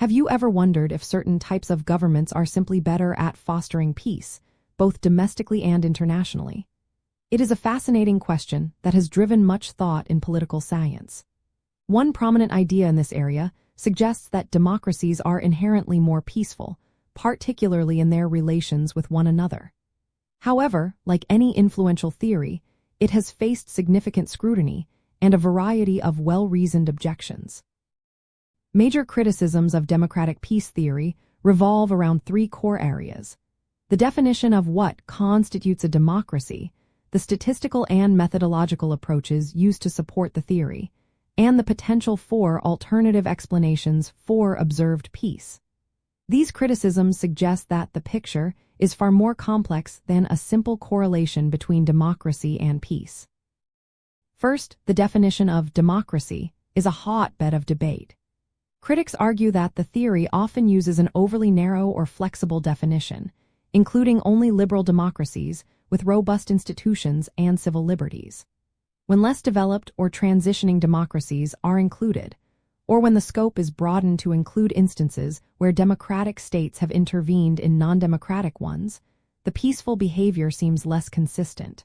Have you ever wondered if certain types of governments are simply better at fostering peace, both domestically and internationally? It is a fascinating question that has driven much thought in political science. One prominent idea in this area suggests that democracies are inherently more peaceful, particularly in their relations with one another. However, like any influential theory, it has faced significant scrutiny and a variety of well-reasoned objections. Major criticisms of democratic peace theory revolve around three core areas: the definition of what constitutes a democracy, the statistical and methodological approaches used to support the theory, and the potential for alternative explanations for observed peace. These criticisms suggest that the picture is far more complex than a simple correlation between democracy and peace. First, the definition of democracy is a hotbed of debate. Critics argue that the theory often uses an overly narrow or flexible definition, including only liberal democracies with robust institutions and civil liberties. When less developed or transitioning democracies are included, or when the scope is broadened to include instances where democratic states have intervened in non-democratic ones, the peaceful behavior seems less consistent.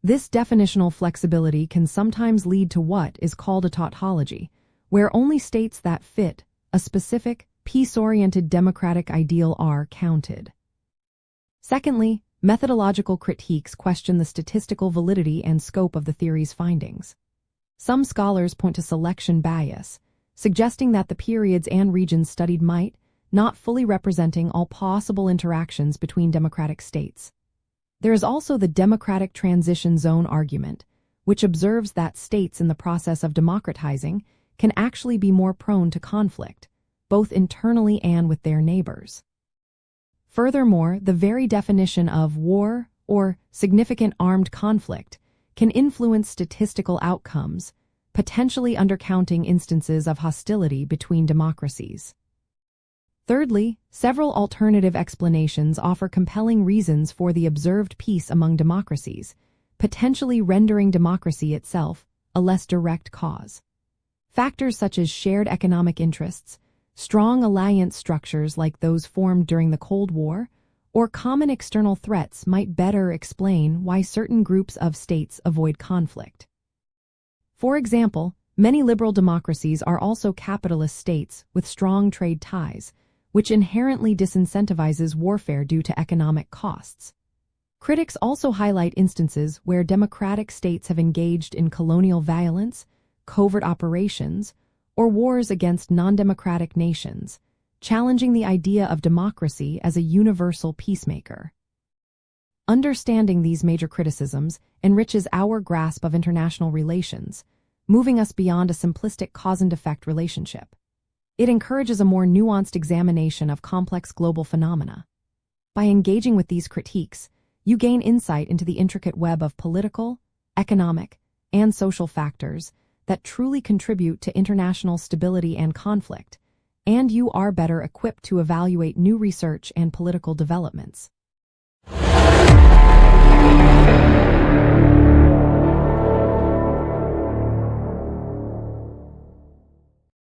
This definitional flexibility can sometimes lead to what is called a tautology, where only states that fit a specific, peace-oriented democratic ideal are counted. Secondly, methodological critiques question the statistical validity and scope of the theory's findings. Some scholars point to selection bias, suggesting that the periods and regions studied might not fully representing all possible interactions between democratic states. There is also the democratic transition zone argument, which observes that states in the process of democratizing can actually be more prone to conflict, both internally and with their neighbors. Furthermore, the very definition of war or significant armed conflict can influence statistical outcomes, potentially undercounting instances of hostility between democracies. Thirdly, several alternative explanations offer compelling reasons for the observed peace among democracies, potentially rendering democracy itself a less direct cause. Factors such as shared economic interests, strong alliance structures like those formed during the Cold War, or common external threats might better explain why certain groups of states avoid conflict. For example, many liberal democracies are also capitalist states with strong trade ties, which inherently disincentivizes warfare due to economic costs. Critics also highlight instances where democratic states have engaged in colonial violence, covert operations, or wars against non-democratic nations, challenging the idea of democracy as a universal peacemaker. Understanding these major criticisms enriches our grasp of international relations, moving us beyond a simplistic cause-and-effect relationship. It encourages a more nuanced examination of complex global phenomena. By engaging with these critiques, you gain insight into the intricate web of political, economic, and social factors that truly contribute to international stability and conflict, and you are better equipped to evaluate new research and political developments.